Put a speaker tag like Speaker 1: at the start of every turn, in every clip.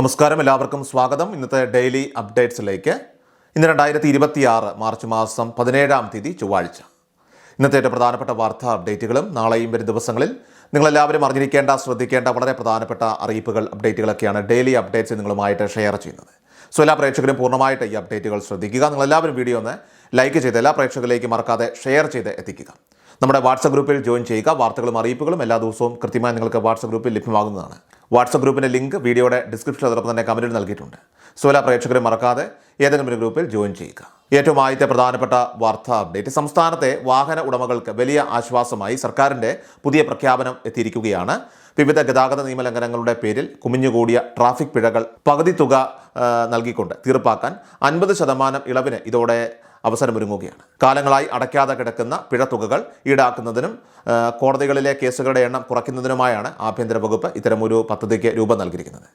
Speaker 1: നമസ്കാരം, എല്ലാവർക്കും സ്വാഗതം. ഇന്നത്തെ ഡെയിലി അപ്ഡേറ്റ്സിലേക്ക്. ഇന്ന് 2026 മാർച്ച് മാസം 17-ാം തീയതി ചൊവ്വാഴ്ച. ഇന്നത്തെ ഏറ്റവും പ്രധാനപ്പെട്ട വാർത്താ അപ്ഡേറ്റുകളും നാളെയും വരും ദിവസങ്ങളിൽ നിങ്ങളെല്ലാവരും അറിഞ്ഞിരിക്കേണ്ട, ശ്രദ്ധിക്കേണ്ട വളരെ പ്രധാനപ്പെട്ട അറിയിപ്പുകൾ, അപ്ഡേറ്റുകളൊക്കെയാണ് ഡെയിലി അപ്ഡേറ്റ്സ് നിങ്ങളുമായിട്ട് ഷെയർ ചെയ്യുന്നത്. സോ എല്ലാ പ്രേക്ഷകരും പൂർണ്ണമായിട്ട് ഈ അപ്ഡേറ്റുകൾ ശ്രദ്ധിക്കുക. നിങ്ങളെല്ലാവരും വീഡിയോ ഒന്ന് ലൈക്ക് ചെയ്ത് എല്ലാ പ്രേക്ഷകരിലേക്ക് മറക്കാതെ ഷെയർ ചെയ്ത് എത്തിക്കുക. നമ്മുടെ വാട്സപ്പ് ഗ്രൂപ്പിൽ ജോയിൻ ചെയ്യുക. വാർത്തകളും അറിയിപ്പുകളും എല്ലാ ദിവസവും കൃത്യമായി നിങ്ങൾക്ക് വാട്സപ്പ് ഗ്രൂപ്പിൽ ലഭ്യമാകുന്നതാണ്. വാട്സപ്പ് ഗ്രൂപ്പിൻ്റെ ലിങ്ക് വീഡിയോയുടെ ഡിസ്ക്രിപ്ഷനിൽ അതോടൊപ്പം തന്നെ കമൻറ്റിൽ നൽകിയിട്ടുണ്ട്. സോ എല്ലാ പ്രേക്ഷകരും മറക്കാതെ ഏതെങ്കിലും ഒരു ഗ്രൂപ്പിൽ ജോയിൻ ചെയ്യുക. ഏറ്റവും ആദ്യത്തെ പ്രധാനപ്പെട്ട വാർത്താ അപ്ഡേറ്റ്. സംസ്ഥാനത്തെ വാഹന ഉടമകൾക്ക് വലിയ ആശ്വാസമായി സർക്കാരിൻ്റെ പുതിയ പ്രഖ്യാപനം എത്തിയിരിക്കുകയാണ്. വിവിധ ഗതാഗത നിയമലംഘനങ്ങളുടെ പേരിൽ കുമിഞ്ഞുകൂടിയ ട്രാഫിക് പിഴകൾ പകുതി തുക നൽകിക്കൊണ്ട് തീർപ്പാക്കാൻ 50% ഇളവിന് ഇതോടെ അവസരമൊരുങ്ങുകയാണ്. കാലങ്ങളായി അടയ്ക്കാതെ കിടക്കുന്ന പിഴത്തുകകൾ ഈടാക്കുന്നതിനും കോടതികളിലെ കേസുകളുടെ എണ്ണം കുറയ്ക്കുന്നതിനുമായാണ് ആഭ്യന്തര വകുപ്പ് ഇത്തരമൊരു പദ്ധതിക്ക് രൂപം നൽകിയിരിക്കുന്നത്.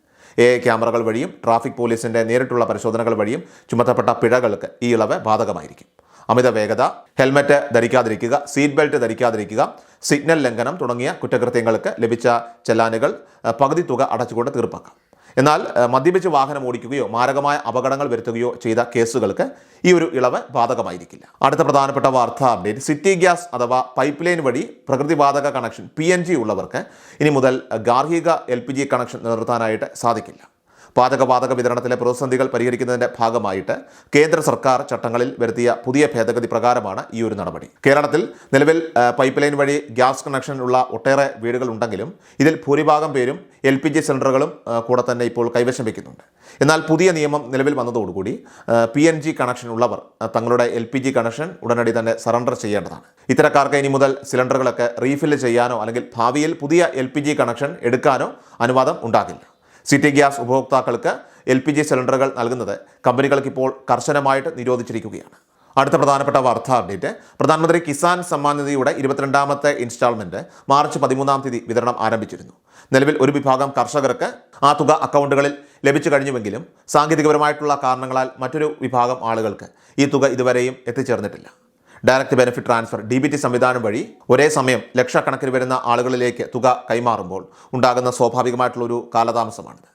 Speaker 1: ക്യാമറകൾ വഴിയും ട്രാഫിക് പോലീസിൻ്റെ നേരിട്ടുള്ള പരിശോധനകൾ വഴിയും ചുമത്തപ്പെട്ട പിഴകൾക്ക് ഈ ഇളവ് ബാധകമായിരിക്കും. അമിത വേഗത, ഹെൽമറ്റ് ധരിക്കാതിരിക്കുക, സീറ്റ് ബെൽറ്റ് ധരിക്കാതിരിക്കുക, സിഗ്നൽ ലംഘനം തുടങ്ങിയ കുറ്റകൃത്യങ്ങൾക്ക് ലഭിച്ച ചെല്ലാനുകൾ പകുതി തുക അടച്ചുകൊണ്ട് തീർപ്പാക്കാം. എന്നാൽ മദ്യപിച്ച് വാഹനം ഓടിക്കുകയോ മാരകമായ അപകടങ്ങൾ വരുത്തുകയോ ചെയ്ത കേസുകൾക്ക് ഈ ഒരു ഇളവ് ബാധകമായിരിക്കില്ല. അടുത്ത പ്രധാനപ്പെട്ട വാർത്താ അപ്ഡേറ്റ്. സിറ്റി ഗ്യാസ് അഥവാ പൈപ്പ് ലൈൻ വഴി പ്രകൃതിവാതക കണക്ഷൻ PNG ഉള്ളവർക്ക് ഇനി മുതൽ ഗാർഹിക LPG കണക്ഷൻ നിലനിർത്താനായിട്ട് സാധിക്കില്ല. പാചകവാതക വിതരണത്തിലെ പ്രതിസന്ധികൾ പരിഹരിക്കുന്നതിൻ്റെ ഭാഗമായിട്ട് കേന്ദ്ര സർക്കാർ ചട്ടങ്ങളിൽ വരുത്തിയ പുതിയ ഭേദഗതി പ്രകാരമാണ് ഈ ഒരു നടപടി. കേരളത്തിൽ നിലവിൽ പൈപ്പ് ലൈൻ വഴി ഗ്യാസ് കണക്ഷൻ ഉള്ള ഒട്ടേറെ വീടുകൾ ഉണ്ടെങ്കിലും ഇതിൽ ഭൂരിഭാഗം പേരും LPG സിലിണ്ടറുകളും കൂടെ തന്നെ ഇപ്പോൾ കൈവശം വയ്ക്കുന്നുണ്ട്. എന്നാൽ പുതിയ നിയമം നിലവിൽ വന്നതോടുകൂടി PNG കണക്ഷൻ ഉള്ളവർ തങ്ങളുടെ LPG കണക്ഷൻ ഉടനടി തന്നെ സറണ്ടർ ചെയ്യേണ്ടതാണ്. ഇത്തരക്കാർക്ക് ഇനി മുതൽ സിലിണ്ടറുകളൊക്കെ റീഫില്ല് ചെയ്യാനോ അല്ലെങ്കിൽ ഭാവിയിൽ പുതിയ LPG കണക്ഷൻ എടുക്കാനോ അനുവാദം ഉണ്ടാകില്ല. സിറ്റി ഗ്യാസ് ഉപഭോക്താക്കൾക്ക് LPG സിലിണ്ടറുകൾ നൽകുന്നത് കമ്പനികൾക്ക് ഇപ്പോൾ കർശനമായിട്ട് നിരോധിച്ചിരിക്കുകയാണ്. അടുത്ത പ്രധാനപ്പെട്ട വാർത്താ അപ്ഡേറ്റ്. പ്രധാനമന്ത്രി കിസാൻ സമ്മാൻ നിധിയുടെ 22ാമത്തെ ഇൻസ്റ്റാൾമെൻറ്റ് മാർച്ച് 13-ാം തീയതി വിതരണം ആരംഭിച്ചിരുന്നു. നിലവിൽ ഒരു വിഭാഗം കർഷകർക്ക് ആ തുക അക്കൗണ്ടുകളിൽ ലഭിച്ചു കഴിഞ്ഞുവെങ്കിലും സാങ്കേതികപരമായിട്ടുള്ള കാരണങ്ങളാൽ മറ്റൊരു വിഭാഗം ആളുകൾക്ക് ഈ തുക ഇതുവരെയും എത്തിച്ചേർന്നിട്ടില്ല. ഡയറക്റ്റ് ബെനിഫിറ്റ് ട്രാൻസ്ഫർ DBT സംവിധാനം വഴി ഒരേ സമയം ലക്ഷക്കണക്കിന് വരുന്ന ആളുകളിലേക്ക് തുക കൈമാറുമ്പോൾ ഉണ്ടാകുന്ന സ്വാഭാവികമായിട്ടുള്ളൊരു കാലതാമസമാണിത്.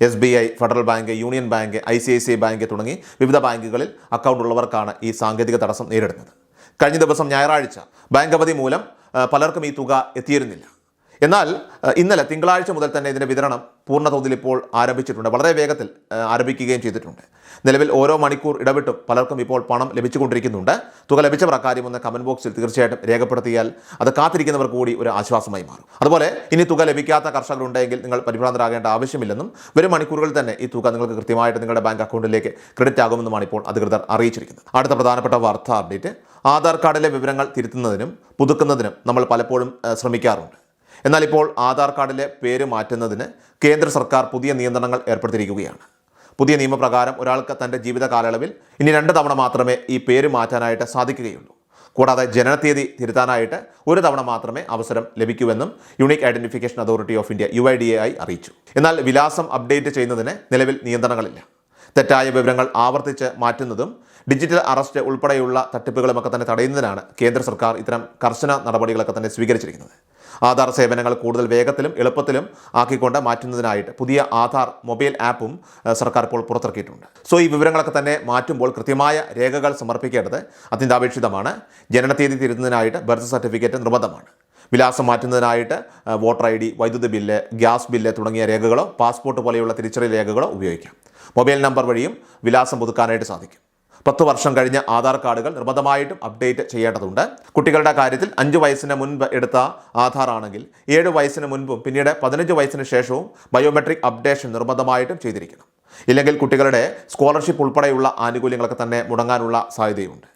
Speaker 1: SBI, federal bank, union bank, ICICI bank തുടങ്ങി വിവിധ ബാങ്കുകളിൽ അക്കൗണ്ട് ഉള്ളവർക്കാണ് ഈ സാങ്കേതിക തടസ്സം നേരിടുന്നത്. കഴിഞ്ഞ ദിവസം ഞായറാഴ്ച ബാങ്ക് അവധി മൂലം പലർക്കും ഈ തുക എത്തിയിരുന്നില്ല. എന്നാൽ ഇന്നലെ തിങ്കളാഴ്ച മുതൽ തന്നെ ഇതിൻ്റെ വിതരണം പൂർണ്ണ തോതിൽ ഇപ്പോൾ ആരംഭിച്ചിട്ടുണ്ട്. വളരെ വേഗത്തിൽ ആരംഭിക്കുകയും ചെയ്തിട്ടുണ്ട്. നിലവിൽ ഓരോ മണിക്കൂർ ഇടവിട്ടും പലർക്കും ഇപ്പോൾ പണം ലഭിച്ചുകൊണ്ടിരിക്കുന്നുണ്ട്. തുക ലഭിച്ചവർ അക്കാര്യം ഒന്ന് കമൻറ്റ് ബോക്സിൽ തീർച്ചയായിട്ടും രേഖപ്പെടുത്തിയാൽ അത് കാത്തിരിക്കുന്നവർ കൂടി ഒരു ആശ്വാസമായി മാറും. അതുപോലെ ഇനി തുക ലഭിക്കാത്ത കർഷകരുണ്ടെങ്കിൽ നിങ്ങൾ പരിഭ്രാന്തരാകേണ്ട ആവശ്യമില്ലെന്നും വരും മണിക്കൂറുകളിൽ തന്നെ ഈ തുക നിങ്ങൾക്ക് കൃത്യമായിട്ട് നിങ്ങളുടെ ബാങ്ക് അക്കൗണ്ടിലേക്ക് ക്രെഡിറ്റ് ആകുമെന്നുമാണ് ഇപ്പോൾ അധികൃതർ അറിയിച്ചിരിക്കുന്നത്. അടുത്ത പ്രധാനപ്പെട്ട വാർത്താ അപ്ഡേറ്റ്. ആധാർ കാർഡിലെ വിവരങ്ങൾ തിരുത്തുന്നതിനും പുതുക്കുന്നതിനും നമ്മൾ പലപ്പോഴും ശ്രമിക്കാറുണ്ട്. എന്നാൽ ഇപ്പോൾ ആധാർ കാർഡിലെ പേര് മാറ്റുന്നതിന് കേന്ദ്ര സർക്കാർ പുതിയ നിയന്ത്രണങ്ങൾ ഏർപ്പെടുത്തിയിരിക്കുകയാണ്. പുതിയ നിയമപ്രകാരം ഒരാൾക്ക് തൻ്റെ ജീവിത കാലയളവിൽ ഇനി 2 തവണ മാത്രമേ ഈ പേര് മാറ്റാനായിട്ട് സാധിക്കുകയുള്ളൂ. കൂടാതെ ജനനത്തീയതി തിരുത്താനായിട്ട് 1 തവണ മാത്രമേ അവസരം ലഭിക്കൂവെന്നും unique identification authority of India UIDAI അറിയിച്ചു. എന്നാൽ വിലാസം അപ്ഡേറ്റ് ചെയ്യുന്നതിന് നിലവിൽ നിയന്ത്രണങ്ങളില്ല. തെറ്റായ വിവരങ്ങൾ ആവർത്തിച്ച് മാറ്റുന്നതും ഡിജിറ്റൽ അറസ്റ്റ് ഉൾപ്പെടെയുള്ള തട്ടിപ്പുകളുമൊക്കെ തന്നെ തടയുന്നതിനാണ് കേന്ദ്ര സർക്കാർ ഇത്തരം കർശന നടപടികളൊക്കെ തന്നെ സ്വീകരിച്ചിരിക്കുന്നത്. ആധാർ സേവനങ്ങൾ കൂടുതൽ വേഗത്തിലും എളുപ്പത്തിലും ആക്കിക്കൊണ്ട് മാറ്റുന്നതിനായിട്ട് പുതിയ ആധാർ മൊബൈൽ ആപ്പും സർക്കാർ ഇപ്പോൾ പുറത്തിറക്കിയിട്ടുണ്ട്. സോ ഈ വിവരങ്ങളൊക്കെ തന്നെ മാറ്റുമ്പോൾ കൃത്യമായ രേഖകൾ സമർപ്പിക്കേണ്ടത് അത്യന്താപേക്ഷിതമാണ്. ജനനത്തീയതി തിരുത്തുന്നതിനായിട്ട് ബർത്ത് സർട്ടിഫിക്കറ്റ് നിർബന്ധമാണ്. വിലാസം മാറ്റുന്നതിനായിട്ട് വോട്ടർ ID, വൈദ്യുതി ബില്ല്, ഗ്യാസ് ബില്ല് തുടങ്ങിയ രേഖകളോ പാസ്പോർട്ട് പോലെയുള്ള തിരിച്ചറിയൽ രേഖകളോ ഉപയോഗിക്കാം. മൊബൈൽ നമ്പർ വഴിയും വിലാസം പുതുക്കാനായിട്ട് സാധിക്കും. 10 വർഷം കഴിഞ്ഞ ആധാർ കാർഡുകൾ നിർബന്ധമായിട്ടും അപ്ഡേറ്റ് ചെയ്യേണ്ടതുണ്ട്. കുട്ടികളുടെ കാര്യത്തിൽ 5 വയസ്സിന് മുൻപ് എടുത്ത ആധാർ ആണെങ്കിൽ 7 വയസ്സിന് മുൻപും പിന്നീട് 15 വയസ്സിന് ശേഷവും ബയോമെട്രിക് അപ്ഡേഷൻ നിർബന്ധമായിട്ടും ചെയ്തിരിക്കണം. ഇല്ലെങ്കിൽ കുട്ടികളുടെ സ്കോളർഷിപ്പ് ഉൾപ്പെടെയുള്ള ആനുകൂല്യങ്ങളൊക്കെ തന്നെ മുടങ്ങാനുള്ള സാധ്യതയുണ്ട്.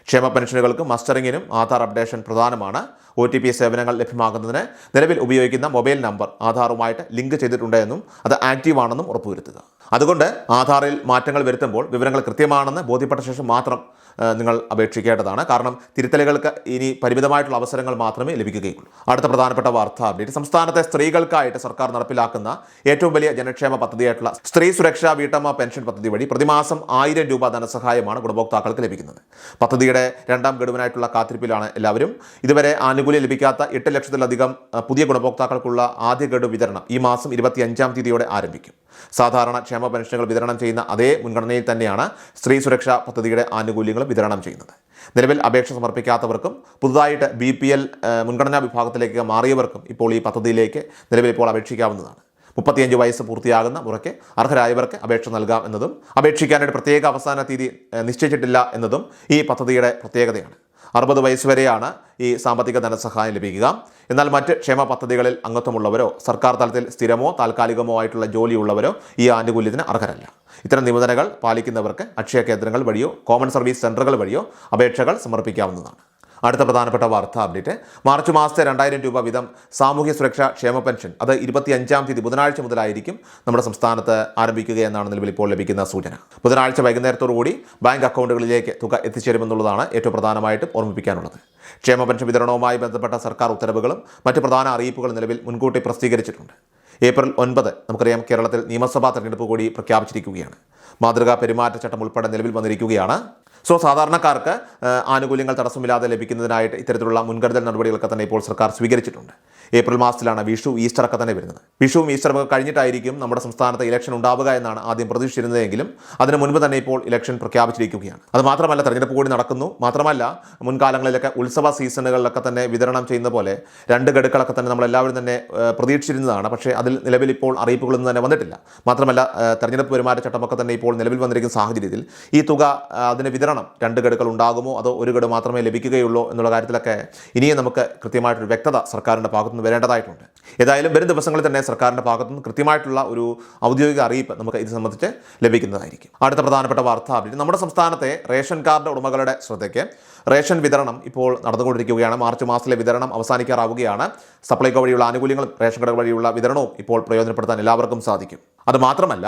Speaker 1: ക്ഷേമ പെൻഷനുകൾക്കും മസ്റ്ററിങ്ങിനും ആധാർ അപ്ഡേഷൻ പ്രധാനമാണ്. OTP സേവനങ്ങൾ ലഭ്യമാക്കുന്നതിന് നിലവിൽ ഉപയോഗിക്കുന്ന മൊബൈൽ നമ്പർ ആധാറുമായിട്ട് ലിങ്ക് ചെയ്തിട്ടുണ്ട് എന്നും അത് ആക്റ്റീവ് ആണെന്നും ഉറപ്പുവരുത്തുക. അതുകൊണ്ട് ആധാറിൽ മാറ്റങ്ങൾ വരുത്തുമ്പോൾ വിവരങ്ങൾ കൃത്യമാണെന്ന് ബോധ്യപ്പെട്ട ശേഷം മാത്രം നിങ്ങൾ അപേക്ഷിക്കേണ്ടതാണ്. കാരണം തിരുത്തലുകൾക്ക് ഇനി പരിമിതമായിട്ടുള്ള അവസരങ്ങൾ മാത്രമേ ലഭിക്കുകയുള്ളൂ. അടുത്ത പ്രധാനപ്പെട്ട വാർത്താ അപ്ഡേറ്റ്. സംസ്ഥാനത്തെ സ്ത്രീകൾക്കായിട്ട് സർക്കാർ നടപ്പിലാക്കുന്ന ഏറ്റവും വലിയ ജനക്ഷേമ പദ്ധതിയായിട്ടുള്ള സ്ത്രീ സുരക്ഷാ വീട്ടമ്മ പെൻഷൻ പദ്ധതി വഴി പ്രതിമാസം 1000 രൂപ ധനസഹായമാണ് ഗുണഭോക്താക്കൾക്ക് ലഭിക്കുന്നത്. പദ്ധതിയുടെ 2ാം ഗഡുവിനായിട്ടുള്ള കാത്തിരിപ്പിലാണ് എല്ലാവരും. ഇതുവരെ ആനുകൂല്യം ലഭിക്കാത്ത 8 ലക്ഷത്തിലധികം പുതിയ ഗുണഭോക്താക്കൾക്കുള്ള ആദ്യ ഗഡു വിതരണം ഈ മാസം 25-ാം തീയതിയോടെ ആരംഭിക്കും. സാധാരണ ക്ഷേമ പെൻഷനുകൾ വിതരണം ചെയ്യുന്ന അതേ മുൻഗണനയിൽ തന്നെയാണ് സ്ത്രീ സുരക്ഷാ പദ്ധതിയുടെ ആനുകൂല്യങ്ങളും വിതരണം ചെയ്യുന്നത്. നിലവിൽ അപേക്ഷ സമർപ്പിക്കാത്തവർക്കും പുതുതായിട്ട് BPL മുൻഗണനാ വിഭാഗത്തിലേക്ക് മാറിയവർക്കും ഇപ്പോൾ ഈ പദ്ധതിയിലേക്ക് നിലവിൽ ഇപ്പോൾ അപേക്ഷിക്കാവുന്നതാണ്. 35 വയസ്സ് പൂർത്തിയാകുന്ന മുറയ്ക്ക് അർഹരായവർക്ക് അപേക്ഷ നൽകാം എന്നതും അപേക്ഷിക്കാനായിട്ട് പ്രത്യേക അവസാന തീയതി നിശ്ചയിച്ചിട്ടില്ല എന്നതും ഈ പദ്ധതിയുടെ പ്രത്യേകതയാണ്. 60 വയസ്സ് വരെയാണ് ഈ സാമ്പത്തിക ധനസഹായം ലഭിക്കുക. എന്നാൽ മറ്റ് ക്ഷേമ പദ്ധതികളിൽ അംഗത്വമുള്ളവരോ സർക്കാർ തലത്തിൽ സ്ഥിരമോ താൽക്കാലികമോ ആയിട്ടുള്ള ജോലിയുള്ളവരോ ഈ ആനുകൂല്യത്തിന് അർഹരല്ല. ഇത്തരം നിബന്ധനകൾ പാലിക്കുന്നവർക്ക് അക്ഷയ കേന്ദ്രങ്ങൾ വഴിയോ കോമൺ സർവീസ് സെൻ്ററുകൾ വഴിയോ അപേക്ഷകൾ സമർപ്പിക്കാവുന്നതാണ്. അടുത്ത പ്രധാനപ്പെട്ട വാർത്താ അപ്ഡേറ്റ്, മാർച്ച് മാസത്തെ 2000 രൂപ വീതം സാമൂഹ്യ സുരക്ഷാ ക്ഷേമ പെൻഷൻ അത് 25-ാം തീയതി ബുധനാഴ്ച മുതലായിരിക്കും നമ്മുടെ സംസ്ഥാനത്ത് ആരംഭിക്കുക എന്നാണ് നിലവിൽ ഇപ്പോൾ ലഭിക്കുന്ന സൂചന. ബുധനാഴ്ച വൈകുന്നേരത്തോടുകൂടി ബാങ്ക് അക്കൗണ്ടുകളിലേക്ക് തുക എത്തിച്ചേരുമെന്നുള്ളതാണ് ഏറ്റവും പ്രധാനമായിട്ടും ഓർമ്മിപ്പിക്കാനുള്ളത്. ക്ഷേമ പെൻഷൻ വിതരണവുമായി ബന്ധപ്പെട്ട സർക്കാർ ഉത്തരവുകളും മറ്റ് പ്രധാന അറിയിപ്പുകളും നിലവിൽ മുൻകൂട്ടി പ്രസിദ്ധീകരിച്ചിട്ടുണ്ട്. ഏപ്രിൽ 9 നമുക്കറിയാം കേരളത്തിൽ നിയമസഭാ തെരഞ്ഞെടുപ്പ് കൂടി പ്രഖ്യാപിച്ചിരിക്കുകയാണ്. മാതൃകാ പെരുമാറ്റച്ചട്ടം ഉൾപ്പെടെ നിലവിൽ വന്നിരിക്കുകയാണ്. സാധാരണക്കാർക്ക് ആനുകൂല്യങ്ങൾ തടസ്സമില്ലാതെ ലഭിക്കുന്നതിനായിട്ട് ഇത്തരത്തിലുള്ള മുൻകരുതൽ നടപടികളൊക്കെ തന്നെ ഇപ്പോൾ സർക്കാർ സ്വീകരിച്ചിട്ടുണ്ട്. ഏപ്രിൽ മാസത്തിലാണ് വിഷു, ഈസ്റ്റർ ഒക്കെ തന്നെ വരുന്നത്. വിഷുവും ഈസ്റ്ററും ഒക്കെ കഴിഞ്ഞിട്ടായിരിക്കും നമ്മുടെ സംസ്ഥാനത്ത് ഇലക്ഷൻ ഉണ്ടാവുക എന്നാണ് ആദ്യം പ്രതീക്ഷിച്ചിരുന്നതെങ്കിലും അതിന് മുൻപ് തന്നെ ഇപ്പോൾ ഇലക്ഷൻ പ്രഖ്യാപിച്ചിരിക്കുകയാണ്. അത് മാത്രമല്ല തെരഞ്ഞെടുപ്പ് കൂടി നടക്കുന്നു. മാത്രമല്ല മുൻകാലങ്ങളിലൊക്കെ ഉത്സവ സീസണുകളിലൊക്കെ തന്നെ വിതരണം ചെയ്യുന്ന പോലെ 2 ഗഡുക്കളൊക്കെ തന്നെ നമ്മളെല്ലാവരും തന്നെ പ്രതീക്ഷിച്ചിരുന്നതാണ്. പക്ഷേ അതിൽ നിലവിൽ ഇപ്പോൾ അറിയിപ്പുകളൊന്നും തന്നെ വന്നിട്ടില്ല. മാത്രമല്ല തെരഞ്ഞെടുപ്പ് പെരുമാറ്റച്ചട്ടമൊക്കെ തന്നെ ഇപ്പോൾ നിലവിൽ വന്നിരിക്കുന്ന സാഹചര്യത്തിൽ ഈ തുക അതിന് വിതരണം 2 ഗഡുക്കൾ ഉണ്ടാകുമോ അതോ 1 ഗഡു മാത്രമേ ലഭിക്കുകയുള്ളൂ എന്നുള്ള കാര്യത്തിലൊക്കെ ഇനിയും നമുക്ക് കൃത്യമായിട്ടൊരു വ്യക്തത സർക്കാരിൻ്റെ ഭാഗത്തുനിന്ന് വരേണ്ടതായിട്ടുണ്ട്. ഏതായാലും വരും ദിവസങ്ങളിൽ തന്നെ സർക്കാരിൻ്റെ ഭാഗത്തുനിന്ന് കൃത്യമായിട്ടുള്ള ഒരു ഔദ്യോഗിക അറിയിപ്പ് നമുക്ക് ഇത് സംബന്ധിച്ച് ലഭിക്കുന്നതായിരിക്കും. അടുത്ത പ്രധാനപ്പെട്ട വാർത്താ അപ്ഡേറ്റ്, നമ്മുടെ സംസ്ഥാനത്തെ റേഷൻ കാർഡ് ഉടമകളുടെ ശ്രദ്ധയ്ക്ക് റേഷൻ വിതരണം ഇപ്പോൾ നടന്നുകൊണ്ടിരിക്കുകയാണ്. മാർച്ച് മാസത്തിലെ വിതരണം അവസാനിക്കാറാവുകയാണ്. സപ്ലൈകോ വഴിയുള്ള ആനുകൂല്യങ്ങളും റേഷൻ കട വഴിയുള്ള വിതരണവും ഇപ്പോൾ പ്രയോജനപ്പെടുത്താൻ എല്ലാവർക്കും സാധിക്കും. അതുമാത്രമല്ല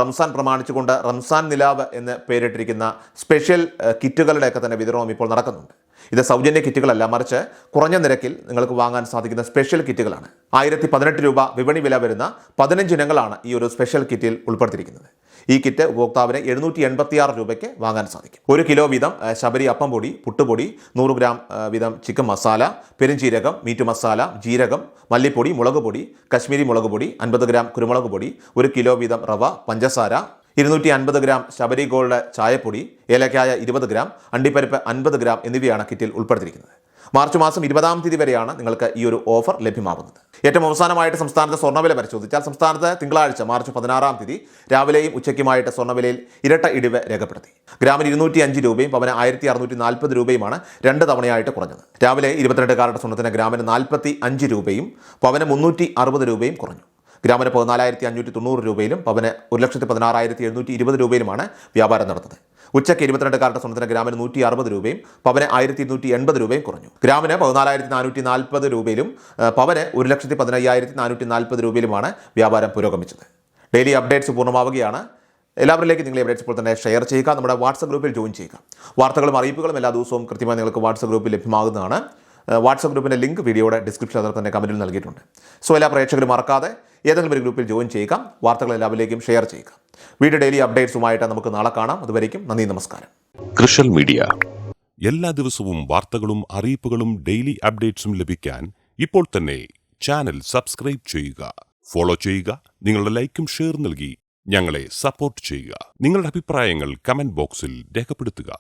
Speaker 1: റംസാൻ പ്രമാണിച്ചുകൊണ്ട് റംസാൻ നിലാവ് എന്ന് പേരിട്ടിരിക്കുന്ന സ്പെഷ്യൽ കിറ്റുകളുടെയൊക്കെ തന്നെ വിതരണവും ഇപ്പോൾ നടക്കുന്നുണ്ട്. ഇത് സൗജന്യ കിറ്റുകളല്ല, മറിച്ച് കുറഞ്ഞ നിരക്കിൽ നിങ്ങൾക്ക് വാങ്ങാൻ സാധിക്കുന്ന സ്പെഷ്യൽ കിറ്റുകളാണ്. 1018 രൂപ വിപണി വില വരുന്ന 15 ഇനങ്ങളാണ് ഈ ഒരു സ്പെഷ്യൽ കിറ്റിൽ ഉൾപ്പെടുത്തിയിരിക്കുന്നത്. ഈ കിറ്റ് ഉപഭോക്താവിന് 786 രൂപയ്ക്ക് വാങ്ങാൻ സാധിക്കും. 1 കിലോ വീതം ശബരി അപ്പം പൊടി, പുട്ടുപൊടി, 100 ഗ്രാം വീതം ചിക്കൻ മസാല, പെരുംജീരകം, മീറ്റ് മസാല, ജീരകം, മല്ലിപ്പൊടി, മുളക് പൊടി, കശ്മീരി മുളക് പൊടി, 50 ഗ്രാം കുരുമുളക് പൊടി, 1 കിലോ വീതം റവ, പഞ്ചസാര, 250 ഗ്രാം ശബരി ഗോൾഡ് ചായപ്പൊടി, ഏലക്കായ 20 ഗ്രാം, അണ്ടിപ്പരിപ്പ് 50 ഗ്രാം എന്നിവയാണ് കിറ്റിൽ ഉൾപ്പെടുത്തിയിരിക്കുന്നത്. മാർച്ച് മാസം 20-ാം തീയതി വരെയാണ് നിങ്ങൾക്ക് ഈ ഒരു ഓഫർ ലഭ്യമാകുന്നത്. ഏറ്റവും അവസാനമായിട്ട് സംസ്ഥാനത്തെ സ്വർണ്ണവില പരിശോധിച്ചാൽ സംസ്ഥാനത്ത് തിങ്കളാഴ്ച മാർച്ച് 16-ാം തീയതി രാവിലെയും ഉച്ചയ്ക്കുമായിട്ട് സ്വർണ്ണവിലയിൽ ഇരട്ട ഇടിവ് രേഖപ്പെടുത്തി. ഗ്രാമിന് 205 രൂപയും പവന് 1640 രൂപയുമാണ് 2 തവണയായിട്ട് കുറഞ്ഞത്. രാവിലെ 22 കാരറ്റ് സ്വർണ്ണത്തിന് ഗ്രാമിന് 45 രൂപയും പവന് 360 രൂപയും കുറഞ്ഞു. ഗ്രാമിന് 14,590 രൂപയിലും പവന് 1,16,720 രൂപയിലുമാണ് വ്യാപാരം നടന്നത്. ഉച്ചയ്ക്ക് 22 കാരറ്റ് സ്വർണ്ണത്തിന് ഗ്രാമിന് 160 രൂപയും പവന് 1,280 രൂപയും കുറഞ്ഞു. ഗ്രാമിന് 14,440 രൂപയിലും പവന് 1,15,440 രൂപയിലുമാണ് വ്യാപാരം പുരോഗമിച്ചത്. ഡെയിലി അപ്ഡേറ്റ്സ് പൂർണ്ണമാവുകയാണ്. എല്ലാവരിലേക്കും നിങ്ങൾ അപ്ഡേറ്റ്സ് ഇപ്പോൾ തന്നെ ഷെയർ ചെയ്യുക. നമ്മുടെ വാട്സപ്പ് ഗ്രൂപ്പിൽ ജോയിൻ ചെയ്യുക. വാർത്തകളും അറിയിപ്പുകളും എല്ലാ ദിവസവും കൃത്യമായി നിങ്ങൾക്ക് വാട്സപ്പ് ഗ്രൂപ്പിൽ ലഭ്യമാകുന്നതാണ്. വാട്സപ്പ് ഗ്രൂപ്പിൻ്റെ ലിങ്ക് വീഡിയോയുടെ ഡിസ്ക്രിപ്ഷൻ അതിൽ തന്നെ കമൻറ്റിൽ നൽകിയിട്ടുണ്ട്. എല്ലാ പ്രേക്ഷകരും മറക്കാതെ ഏതെങ്കിലും ഒരു ഗ്രൂപ്പിൽ ജോയിൻ ചെയ്യുക. വാർത്തകൾ എല്ലാവരിലേക്കും ഷെയർ ചെയ്യുക. വീഡിയോ ഡെയിലി അപ്ഡേറ്റ്സുമായിട്ട് നമുക്ക് നാളെ കാണാം. അതുവരേക്കും നന്ദി, നമസ്കാരം.
Speaker 2: കൃഷൽ മീഡിയ എല്ലാ ദിവസവും വാർത്തകളും അറിയിപ്പുകളും ഡെയിലി അപ്ഡേറ്റ്സും ലഭിക്കാൻ ഇപ്പോൾ തന്നെ ചാനൽ സബ്സ്ക്രൈബ് ചെയ്യുക, ഫോളോ ചെയ്യുക. നിങ്ങളുടെ ലൈക്കും ഷെയർ നൽകി ഞങ്ങളെ സപ്പോർട്ട് ചെയ്യുക. നിങ്ങളുടെ അഭിപ്രായങ്ങൾ കമന്റ് ബോക്സിൽ രേഖപ്പെടുത്തുക.